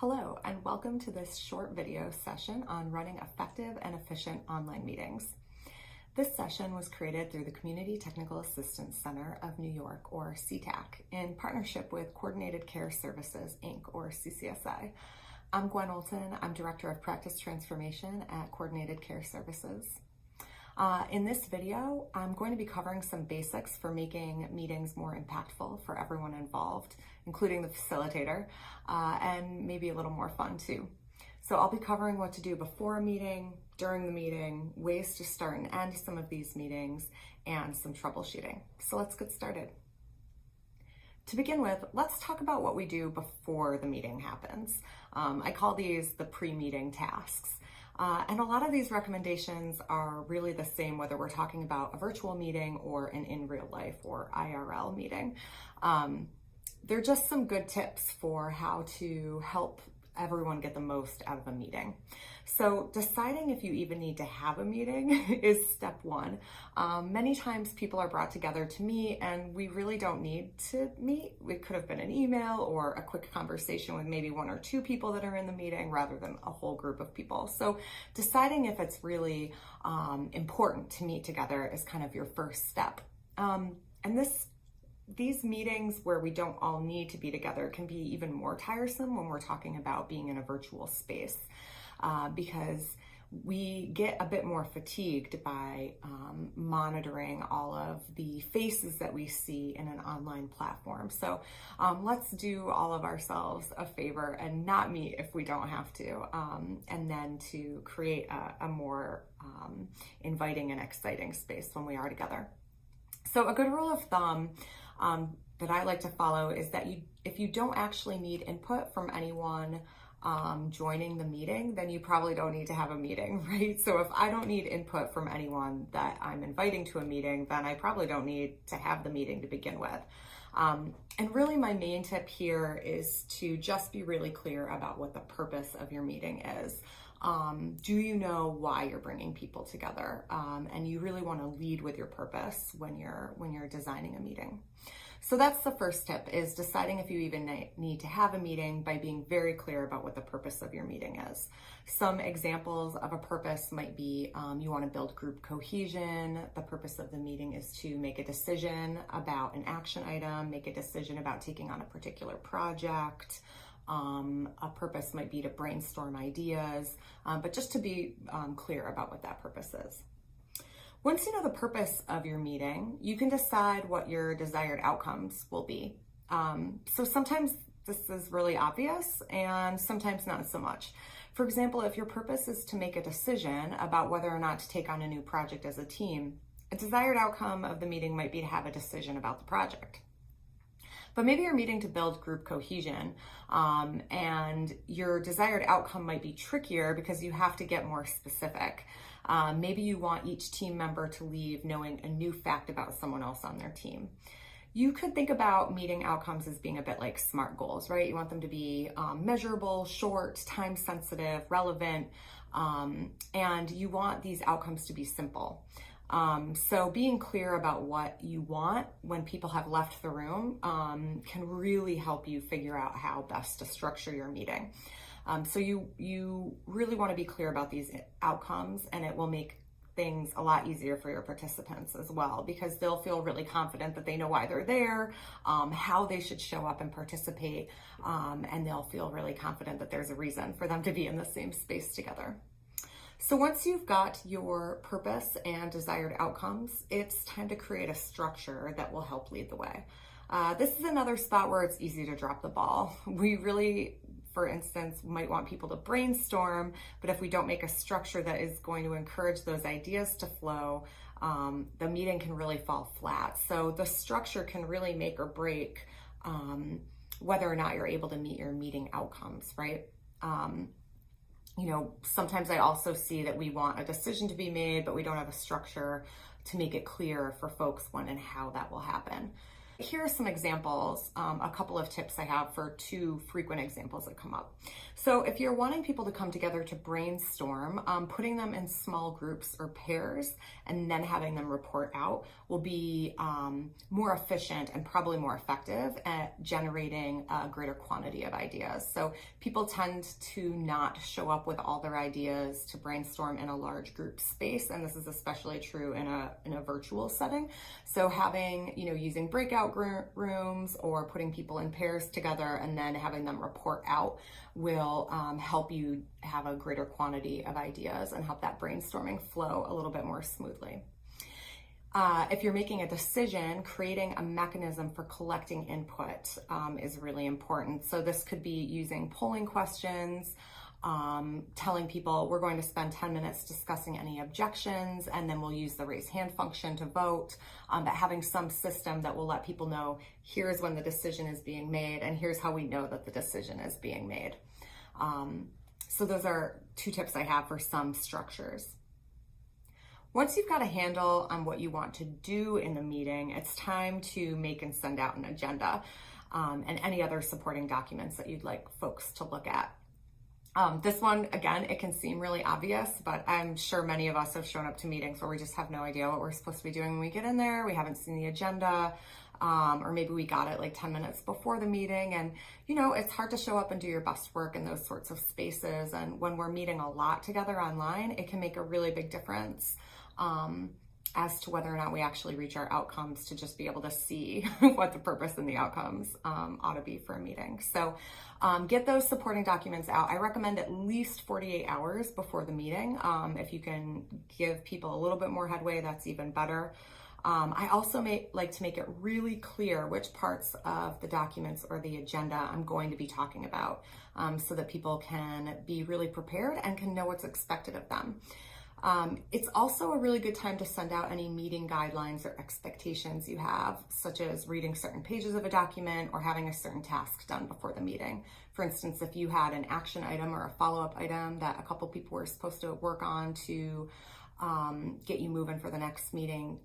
Hello, and welcome to this short video session on running effective and efficient online meetings. This session was created through the Community Technical Assistance Center of New York, or CTAC, in partnership with Coordinated Care Services, Inc., or CCSI. I'm Gwen Olton. I'm Director of Practice Transformation at Coordinated Care Services. In this video, I'm going to be covering some basics for making meetings more impactful for everyone involved, including the facilitator, and maybe a little more fun too. So I'll be covering what to do before a meeting, during the meeting, ways to start and end some of these meetings, and some troubleshooting. So let's get started. To begin with, let's talk about what we do before the meeting happens. I call these the pre-meeting tasks. And a lot of these recommendations are really the same whether we're talking about a virtual meeting or an in real life or IRL meeting. They're just some good tips for how to help everyone get the most out of a meeting. So deciding if you even need to have a meeting is step one. Many times people are brought together to meet and we really don't need to meet. It could have been an email or a quick conversation with maybe one or two people that are in the meeting rather than a whole group of people. So deciding if it's really important to meet together is kind of your first step. These meetings where we don't all need to be together can be even more tiresome when we're talking about being in a virtual space because we get a bit more fatigued by monitoring all of the faces that we see in an online platform. So let's do all of ourselves a favor and not meet if we don't have to, and then to create a more inviting and exciting space when we are together. So a good rule of thumb that I like to follow is that if you don't actually need input from anyone joining the meeting, then you probably don't need to have a meeting, right? So if I don't need input from anyone that I'm inviting to a meeting, then I probably don't need to have the meeting to begin with. And really my main tip here is to just be really clear about what the purpose of your meeting is. Do you know why you're bringing people together? And you really want to lead with your purpose when you're designing a meeting. So that's the first tip, is deciding if you even need to have a meeting by being very clear about what the purpose of your meeting is. Some examples of a purpose might be you want to build group cohesion. The purpose of the meeting is to make a decision about an action item, make a decision about taking on a particular project. A purpose might be to brainstorm ideas, but just to be clear about what that purpose is. Once you know the purpose of your meeting, you can decide what your desired outcomes will be. So sometimes this is really obvious and sometimes not so much. For example, if your purpose is to make a decision about whether or not to take on a new project as a team, a desired outcome of the meeting might be to have a decision about the project. But maybe you're meeting to build group cohesion, and your desired outcome might be trickier because you have to get more specific. Maybe you want each team member to leave knowing a new fact about someone else on their team. You could think about meeting outcomes as being a bit like SMART goals, right? You want them to be measurable, short, time sensitive, relevant, and you want these outcomes to be simple. So being clear about what you want when people have left the room can really help you figure out how best to structure your meeting. So you really want to be clear about these outcomes, and it will make things a lot easier for your participants as well, because they'll feel really confident that they know why they're there, how they should show up and participate, and they'll feel really confident that there's a reason for them to be in the same space together. So once you've got your purpose and desired outcomes, it's time to create a structure that will help lead the way. This is another spot where it's easy to drop the ball. We really, for instance, might want people to brainstorm, but if we don't make a structure that is going to encourage those ideas to flow, the meeting can really fall flat. So the structure can really make or break whether or not you're able to meet your meeting outcomes, right? Sometimes I also see that we want a decision to be made, but we don't have a structure to make it clear for folks when and how that will happen. Here are some examples, a couple of tips I have for 2 frequent examples that come up. So if you're wanting people to come together to brainstorm, putting them in small groups or pairs and then having them report out will be more efficient and probably more effective at generating a greater quantity of ideas. So people tend to not show up with all their ideas to brainstorm in a large group space, and this is especially true in a virtual setting. So having, using breakout rooms or putting people in pairs together and then having them report out will help you have a greater quantity of ideas and help that brainstorming flow a little bit more smoothly. If you're making a decision, creating a mechanism for collecting input is really important. So this could be using polling questions, telling people we're going to spend 10 minutes discussing any objections, and then we'll use the raise hand function to vote, but having some system that will let people know here's when the decision is being made and here's how we know that the decision is being made. So those are 2 tips I have for some structures. Once you've got a handle on what you want to do in the meeting, it's time to make and send out an agenda and any other supporting documents that you'd like folks to look at. This one, again, it can seem really obvious, but I'm sure many of us have shown up to meetings where we just have no idea what we're supposed to be doing when we get in there. We haven't seen the agenda, or maybe we got it like 10 minutes before the meeting. And, it's hard to show up and do your best work in those sorts of spaces. And when we're meeting a lot together online, it can make a really big difference as to whether or not we actually reach our outcomes, to just be able to see what the purpose and the outcomes ought to be for a meeting. So get those supporting documents out. I recommend at least 48 hours before the meeting. If you can give people a little bit more headway, that's even better. I also like to make it really clear which parts of the documents or the agenda I'm going to be talking about, so that people can be really prepared and can know what's expected of them. It's also a really good time to send out any meeting guidelines or expectations you have, such as reading certain pages of a document or having a certain task done before the meeting. For instance, if you had an action item or a follow-up item that a couple people were supposed to work on to get you moving for the next meeting,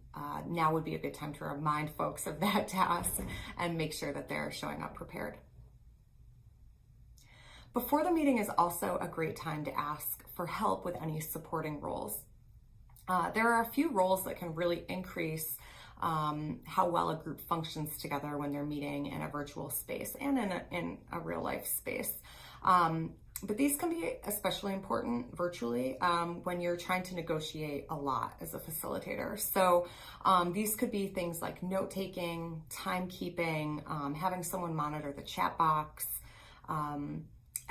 now would be a good time to remind folks of that task and make sure that they're showing up prepared. Before the meeting is also a great time to ask for help with any supporting roles. There are a few roles that can really increase how well a group functions together when they're meeting in a virtual space and in a real life space. But these can be especially important virtually when you're trying to negotiate a lot as a facilitator. So these could be things like note-taking, timekeeping, having someone monitor the chat box,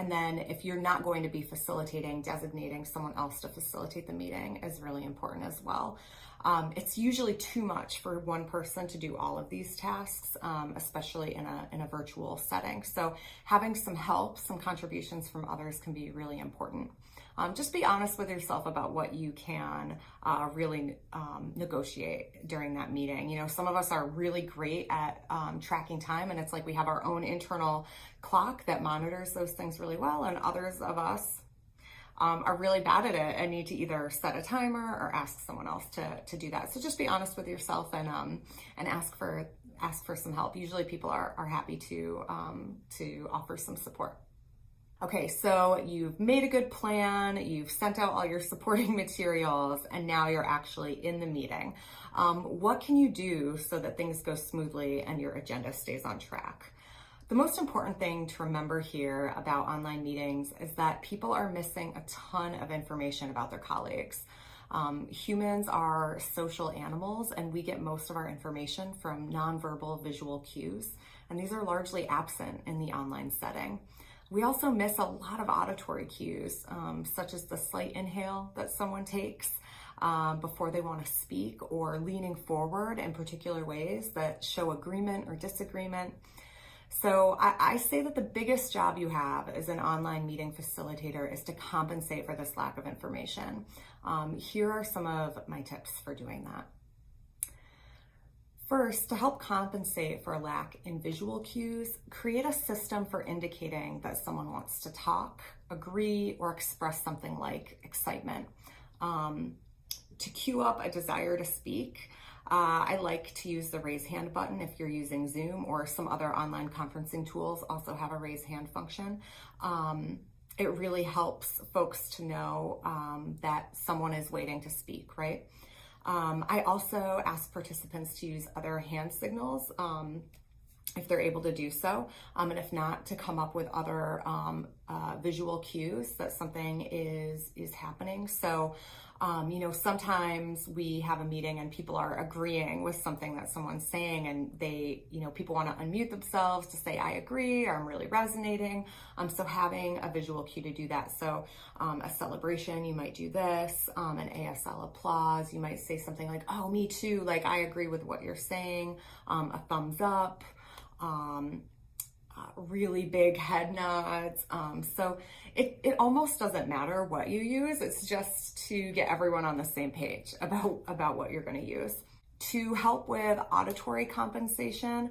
and then if you're not going to be facilitating, designating someone else to facilitate the meeting is really important as well. It's usually too much for one person to do all of these tasks, especially in a virtual setting. So having some help, some contributions from others can be really important. Just be honest with yourself about what you can really negotiate during that meeting. Some of us are really great at tracking time, and it's like we have our own internal clock that monitors those things really well, and others of us are really bad at it and need to either set a timer or ask someone else to do that. So just be honest with yourself and ask for some help. Usually people are happy to offer some support. Okay, so you've made a good plan, you've sent out all your supporting materials, and now you're actually in the meeting. What can you do so that things go smoothly and your agenda stays on track? The most important thing to remember here about online meetings is that people are missing a ton of information about their colleagues. Humans are social animals, and we get most of our information from nonverbal visual cues, and these are largely absent in the online setting. We also miss a lot of auditory cues, such as the slight inhale that someone takes before they want to speak, or leaning forward in particular ways that show agreement or disagreement. So I say that the biggest job you have as an online meeting facilitator is to compensate for this lack of information. Here are some of my tips for doing that. First, to help compensate for a lack in visual cues, create a system for indicating that someone wants to talk, agree, or express something like excitement. To cue up a desire to speak, I like to use the raise hand button if you're using Zoom, or some other online conferencing tools also have a raise hand function. It really helps folks to know that someone is waiting to speak, right? I also ask participants to use other hand signals if they're able to do so, and if not, to come up with other visual cues that something is happening. So, sometimes we have a meeting and people are agreeing with something that someone's saying, and they, people want to unmute themselves to say, I agree, or I'm really resonating. So having a visual cue to do that. So a celebration, you might do this, an ASL applause, you might say something like, oh, me too, like I agree with what you're saying, a thumbs up, really big head nods. So it almost doesn't matter what you use. It's just to get everyone on the same page about what you're going to use. To help with auditory compensation,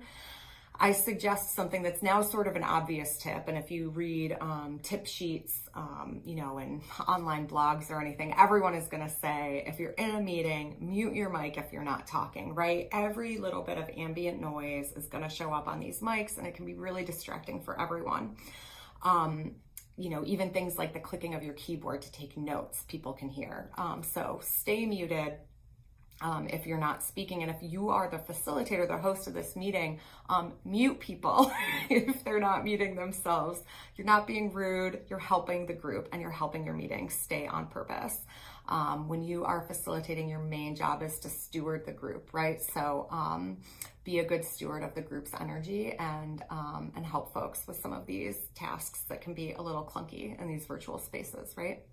I suggest something that's now sort of an obvious tip. And if you read tip sheets, in online blogs or anything, everyone is going to say, if you're in a meeting, mute your mic if you're not talking, right? Every little bit of ambient noise is going to show up on these mics, and it can be really distracting for everyone. Even things like the clicking of your keyboard to take notes, people can hear. So stay muted if you're not speaking. And if you are the facilitator, the host of this meeting, mute people if they're not muting themselves. You're not being rude, you're helping the group, and you're helping your meeting stay on purpose. When you are facilitating, your main job is to steward the group, right? So be a good steward of the group's energy, and help folks with some of these tasks that can be a little clunky in these virtual spaces, right?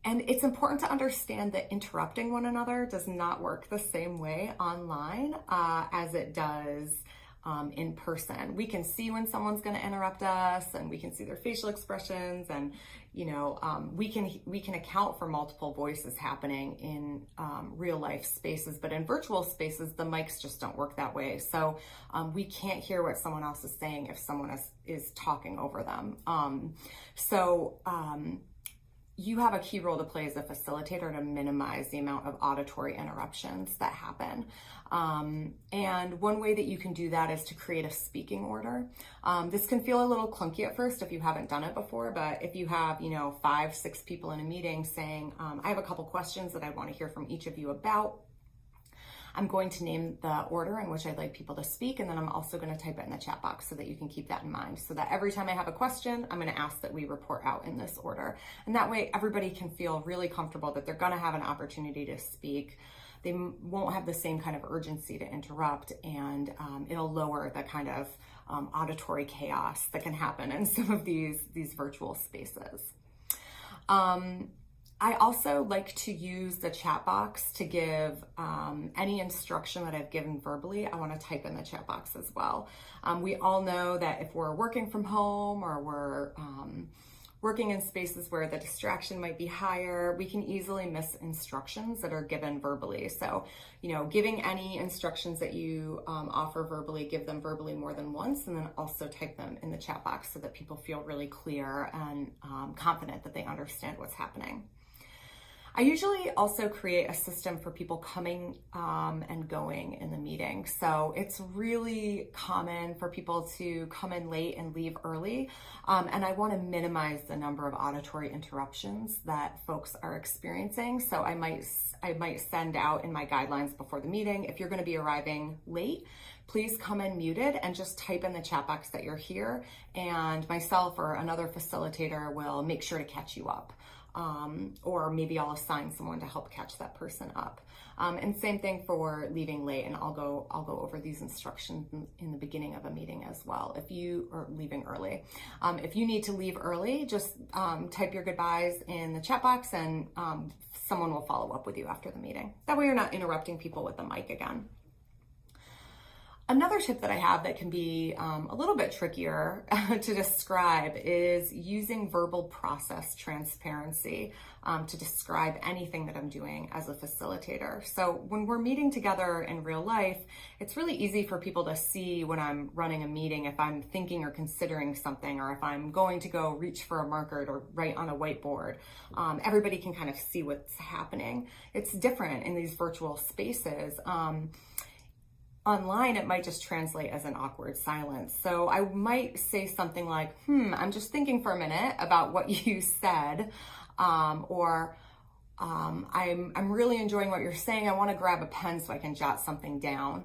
And it's important to understand that interrupting one another does not work the same way online as it does in person. We can see when someone's going to interrupt us, and we can see their facial expressions, and we can account for multiple voices happening in real life spaces. But in virtual spaces, the mics just don't work that way. So we can't hear what someone else is saying if someone is talking over them. You have a key role to play as a facilitator to minimize the amount of auditory interruptions that happen. And one way that you can do that is to create a speaking order. This can feel a little clunky at first if you haven't done it before, but if you have, 5, 6 people in a meeting saying, I have a couple questions that I want to hear from each of you about, I'm going to name the order in which I'd like people to speak, and then I'm also going to type it in the chat box so that you can keep that in mind, so that every time I have a question, I'm going to ask that we report out in this order. And that way everybody can feel really comfortable that they're going to have an opportunity to speak. They won't have the same kind of urgency to interrupt, and it'll lower the kind of auditory chaos that can happen in some of these virtual spaces. I also like to use the chat box to give any instruction that I've given verbally. I want to type in the chat box as well. We all know that if we're working from home, or we're working in spaces where the distraction might be higher, we can easily miss instructions that are given verbally. So, giving any instructions that you offer verbally, give them verbally more than once, and then also type them in the chat box so that people feel really clear and confident that they understand what's happening. I usually also create a system for people coming and going in the meeting. So it's really common for people to come in late and leave early. And I want to minimize the number of auditory interruptions that folks are experiencing. So I might send out in my guidelines before the meeting, if you're going to be arriving late, please come in muted and just type in the chat box that you're here, and myself or another facilitator will make sure to catch you up. Or maybe I'll assign someone to help catch that person up. And same thing for leaving late, and I'll go over these instructions in the beginning of a meeting as well. If you are leaving early, if you need to leave early, just type your goodbyes in the chat box, and someone will follow up with you after the meeting. That way you're not interrupting people with the mic again. Another tip that I have that can be a little bit trickier to describe is using verbal process transparency to describe anything that I'm doing as a facilitator. So when we're meeting together in real life, it's really easy for people to see when I'm running a meeting if I'm thinking or considering something, or if I'm going to go reach for a marker or write on a whiteboard. Everybody can kind of see what's happening. It's different in these virtual spaces. Online, it might just translate as an awkward silence. So I might say something like, I'm just thinking for a minute about what you said, or I'm really enjoying what you're saying. I want to grab a pen so I can jot something down.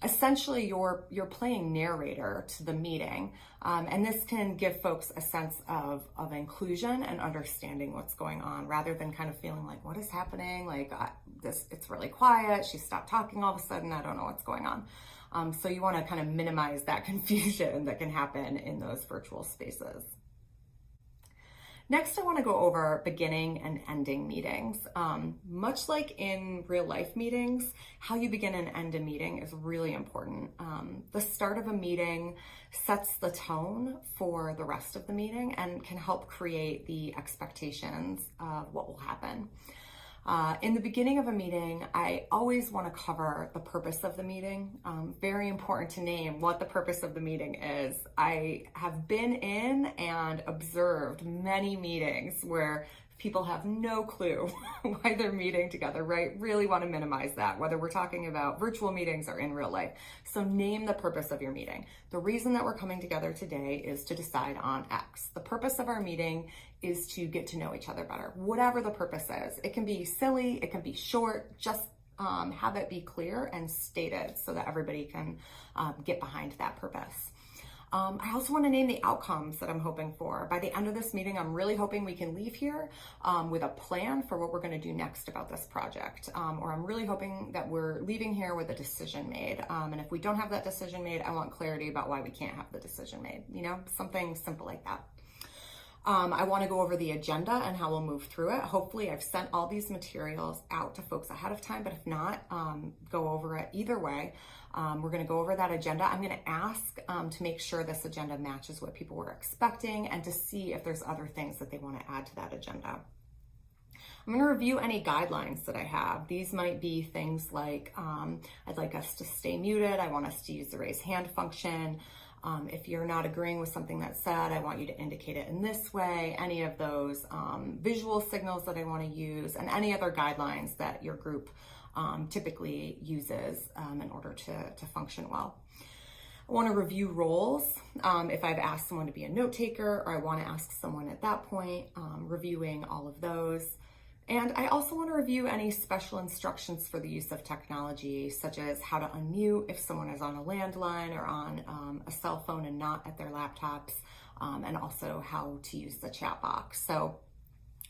Essentially, you're playing narrator to the meeting, and this can give folks a sense of inclusion and understanding what's going on, rather than kind of feeling like, what is happening? Like it's really quiet. She stopped talking all of a sudden. I don't know what's going on. So you want to kind of minimize that confusion that can happen in those virtual spaces. Next, I want to go over beginning and ending meetings. Much like in real life meetings, how you begin and end a meeting is really important. The start of a meeting sets the tone for the rest of the meeting and can help create the expectations of what will happen. In the beginning of a meeting, I always want to cover the purpose of the meeting. Very important to name what the purpose of the meeting is. I have been in and observed many meetings where people have no clue why they're meeting together, right? Really want to minimize that, whether we're talking about virtual meetings or in real life. So name the purpose of your meeting. The reason that we're coming together today is to decide on X. The purpose of our meeting is to get to know each other better, whatever the purpose is. It can be silly, it can be short, just have it be clear and stated so that everybody can get behind that purpose. I also want to name the outcomes that I'm hoping for. By the end of this meeting, I'm really hoping we can leave here with a plan for what we're going to do next about this project. Or I'm really hoping that we're leaving here with a decision made. And if we don't have that decision made, I want clarity about why we can't have the decision made. You know, something simple like that. I want to go over the agenda and how we'll move through it. Hopefully I've sent all these materials out to folks ahead of time, but if not, go over it either way. We're going to go over that agenda. I'm going to ask to make sure this agenda matches what people were expecting and to see if there's other things that they want to add to that agenda. I'm going to review any guidelines that I have. These might be things like, I'd like us to stay muted. I want us to use the raise hand function. If you're not agreeing with something that's said, I want you to indicate it in this way. Any of those visual signals that I want to use, and any other guidelines that your group typically uses in order to function well. I want to review roles. If I've asked someone to be a note taker, or I want to ask someone at that point, reviewing all of those. And I also want to review any special instructions for the use of technology, such as how to unmute if someone is on a landline or on a cell phone and not at their laptops, and also how to use the chat box. So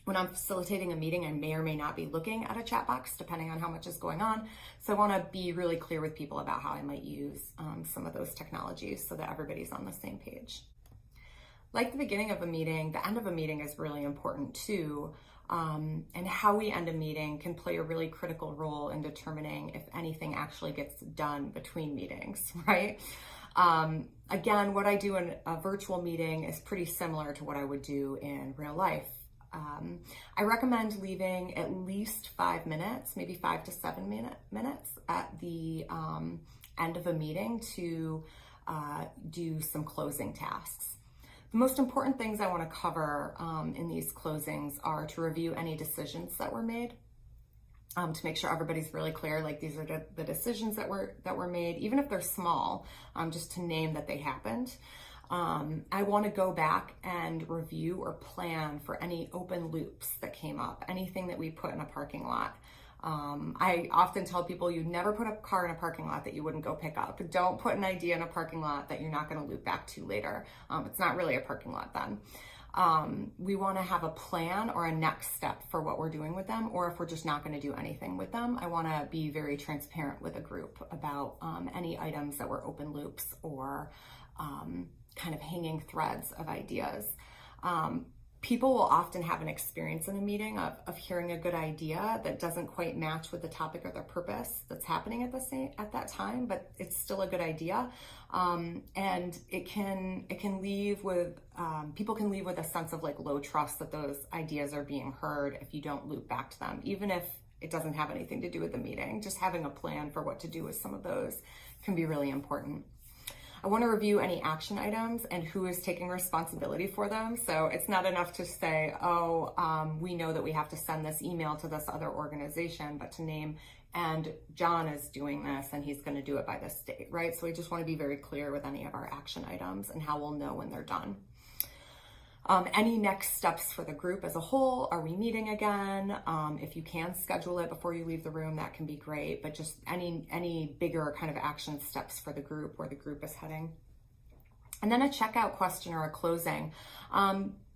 when I'm facilitating a meeting, I may or may not be looking at a chat box, depending on how much is going on. So I want to be really clear with people about how I might use some of those technologies so that everybody's on the same page. Like the beginning of a meeting, the end of a meeting is really important too. And how we end a meeting can play a really critical role in determining if anything actually gets done between meetings, right? Again, what I do in a virtual meeting is pretty similar to what I would do in real life. I recommend leaving at least 5 minutes, maybe 5 to 7 minutes at the end of a meeting to do some closing tasks. The most important things I want to cover in these closings are to review any decisions that were made, to make sure everybody's really clear, like these are the decisions that were made, even if they're small, just to name that they happened. I want to go back and review or plan for any open loops that came up, anything that we put in a parking lot. I often tell people you never put a car in a parking lot that you wouldn't go pick up. Don't put an idea in a parking lot that you're not going to loop back to later. It's not really a parking lot then. We want to have a plan or a next step for what we're doing with them, or if we're just not going to do anything with them, I want to be very transparent with a group about any items that were open loops or kind of hanging threads of ideas. People will often have an experience in a meeting of hearing a good idea that doesn't quite match with the topic or the purpose that's happening at that time, but it's still a good idea. And it can leave with, people can leave with a sense of like low trust that those ideas are being heard if you don't loop back to them, even if it doesn't have anything to do with the meeting. Just having a plan for what to do with some of those can be really important. I want to review any action items and who is taking responsibility for them. So it's not enough to say, oh, we know that we have to send this email to this other organization, but to name, and John is doing this and he's going to do it by this date, right? So we just want to be very clear with any of our action items and how we'll know when they're done. Any next steps for the group as a whole? Are we meeting again? If you can schedule it before you leave the room, that can be great, but just any bigger kind of action steps for the group, where the group is heading. And then a checkout question or a closing.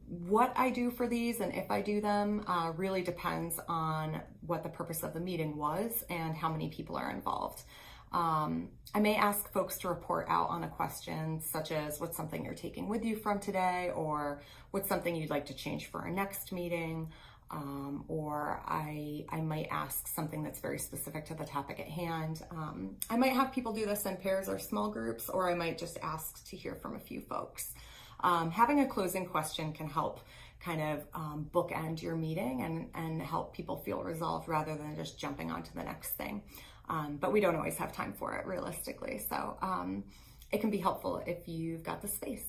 What I do for these and if I do them really depends on what the purpose of the meeting was and how many people are involved. I may ask folks to report out on a question such as what's something you're taking with you from today, or what's something you'd like to change for our next meeting, or I might ask something that's very specific to the topic at hand. I might have people do this in pairs or small groups, or I might just ask to hear from a few folks. Having a closing question can help kind of bookend your meeting and help people feel resolved rather than just jumping onto the next thing. But we don't always have time for it realistically. So it can be helpful if you've got the space.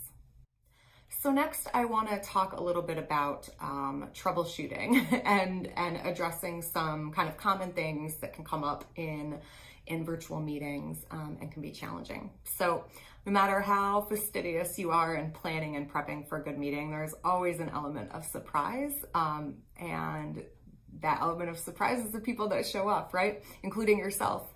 So next I want to talk a little bit about troubleshooting and addressing some kind of common things that can come up in virtual meetings and can be challenging. So no matter how fastidious you are in planning and prepping for a good meeting, there's always an element of surprise, and that element of surprise is the people that show up, right? Including yourself.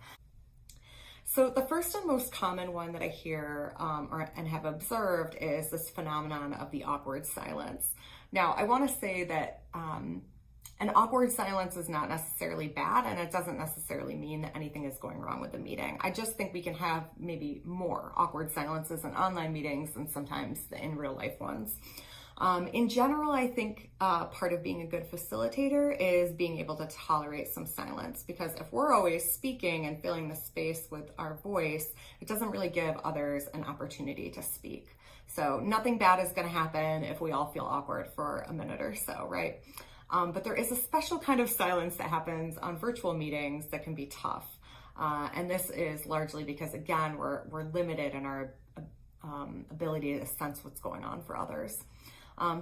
So the first and most common one that I hear and have observed is this phenomenon of the awkward silence. Now, I want to say that an awkward silence is not necessarily bad, and it doesn't necessarily mean that anything is going wrong with the meeting. I just think we can have maybe more awkward silences in online meetings than sometimes the in real life ones. In general, I think part of being a good facilitator is being able to tolerate some silence, because if we're always speaking and filling the space with our voice, it doesn't really give others an opportunity to speak. So nothing bad is going to happen if we all feel awkward for a minute or so, right? But there is a special kind of silence that happens on virtual meetings that can be tough. And this is largely because, again, we're limited in our ability to sense what's going on for others.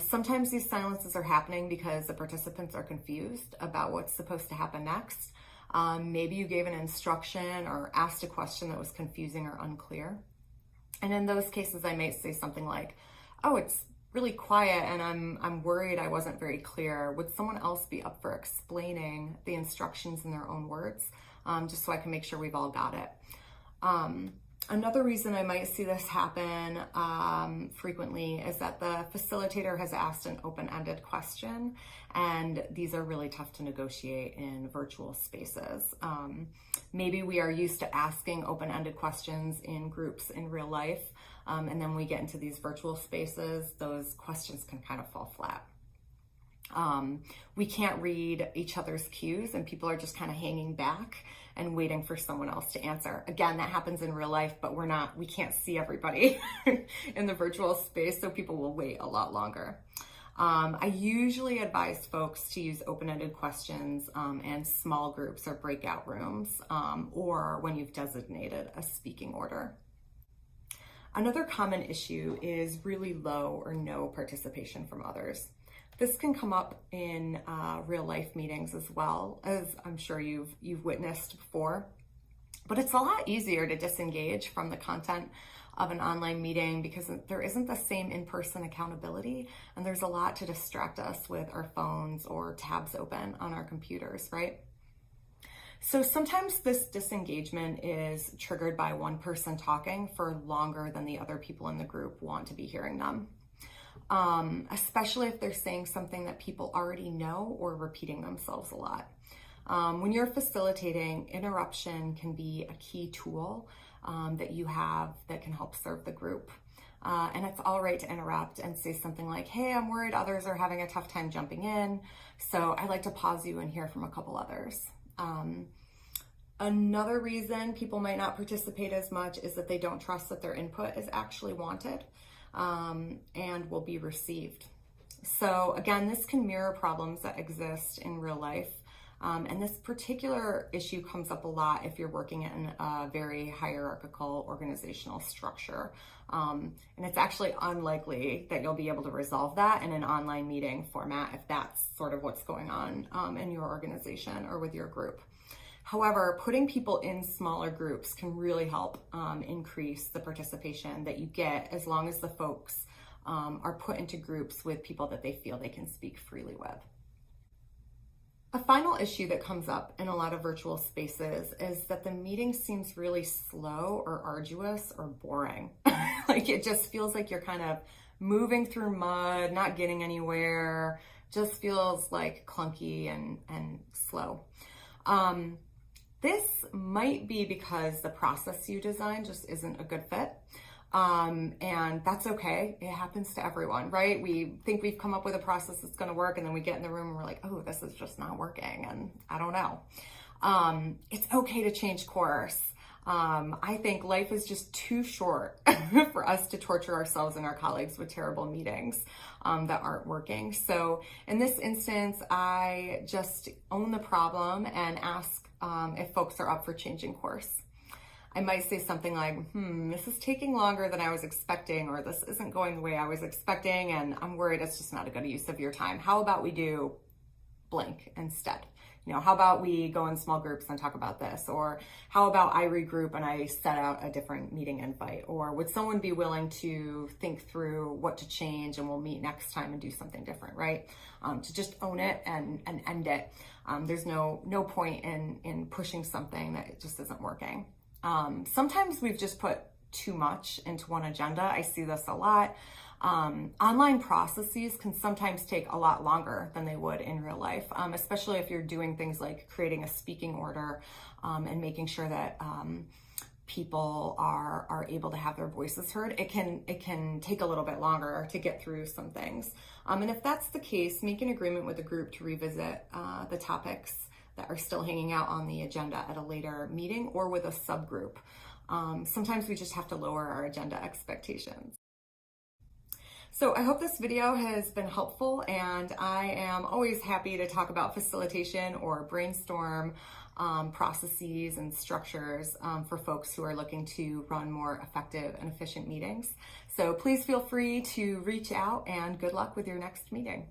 Sometimes these silences are happening because the participants are confused about what's supposed to happen next. Maybe you gave an instruction or asked a question that was confusing or unclear. And in those cases, I might say something like, oh, it's really quiet and I'm worried I wasn't very clear. Would someone else be up for explaining the instructions in their own words, just so I can make sure we've all got it? Another reason I might see this happen frequently is that the facilitator has asked an open-ended question, and these are really tough to negotiate in virtual spaces. Maybe we are used to asking open-ended questions in groups in real life, and then we get into these virtual spaces, those questions can kind of fall flat. We can't read each other's cues, and people are just kind of hanging back and waiting for someone else to answer. Again, that happens in real life, but we can't see everybody in the virtual space, so people will wait a lot longer. I usually advise folks to use open-ended questions and small groups or breakout rooms, or when you've designated a speaking order. Another common issue is really low or no participation from others. This can come up in real life meetings as well, as I'm sure you've witnessed before. But it's a lot easier to disengage from the content of an online meeting because there isn't the same in-person accountability, and there's a lot to distract us with our phones or tabs open on our computers, right? So sometimes this disengagement is triggered by one person talking for longer than the other people in the group want to be hearing them. Especially if they're saying something that people already know or repeating themselves a lot. When you're facilitating, interruption can be a key tool that you have that can help serve the group. And it's all right to interrupt and say something like, hey, I'm worried others are having a tough time jumping in, so I'd like to pause you and hear from a couple others. Another reason people might not participate as much is that they don't trust that their input is actually wanted and will be received. So again, this can mirror problems that exist in real life. And this particular issue comes up a lot if you're working in a very hierarchical organizational structure. And it's actually unlikely that you'll be able to resolve that in an online meeting format if that's sort of what's going on in your organization or with your group. However, putting people in smaller groups can really help increase the participation that you get as long as the folks are put into groups with people that they feel they can speak freely with. A final issue that comes up in a lot of virtual spaces is that the meeting seems really slow or arduous or boring. Like it just feels like you're kind of moving through mud, not getting anywhere, just feels like clunky and slow. This might be because the process you designed just isn't a good fit. And that's okay. It happens to everyone, right? We think we've come up with a process that's going to work, and then we get in the room and we're like, oh, this is just not working. And I don't know. It's okay to change course. I think life is just too short for us to torture ourselves and our colleagues with terrible meetings that aren't working. So in this instance, I just own the problem and ask if folks are up for changing course. I might say something like, this is taking longer than I was expecting, or this isn't going the way I was expecting, and I'm worried it's just not a good use of your time. How about we do blank instead? You know, how about we go in small groups and talk about this? Or how about I regroup and I set out a different meeting invite? Or would someone be willing to think through what to change, and we'll meet next time and do something different, right? To just own it and end it. There's no point in pushing something that just isn't working. Sometimes we've just put too much into one agenda. I see this a lot. Online processes can sometimes take a lot longer than they would in real life, especially if you're doing things like creating a speaking order and making sure that people are able to have their voices heard. It can take a little bit longer to get through some things. And if that's the case, make an agreement with the group to revisit the topics that are still hanging out on the agenda at a later meeting or with a subgroup. Sometimes we just have to lower our agenda expectations. So I hope this video has been helpful, and I am always happy to talk about facilitation or brainstorm processes and structures for folks who are looking to run more effective and efficient meetings. So please feel free to reach out, and good luck with your next meeting.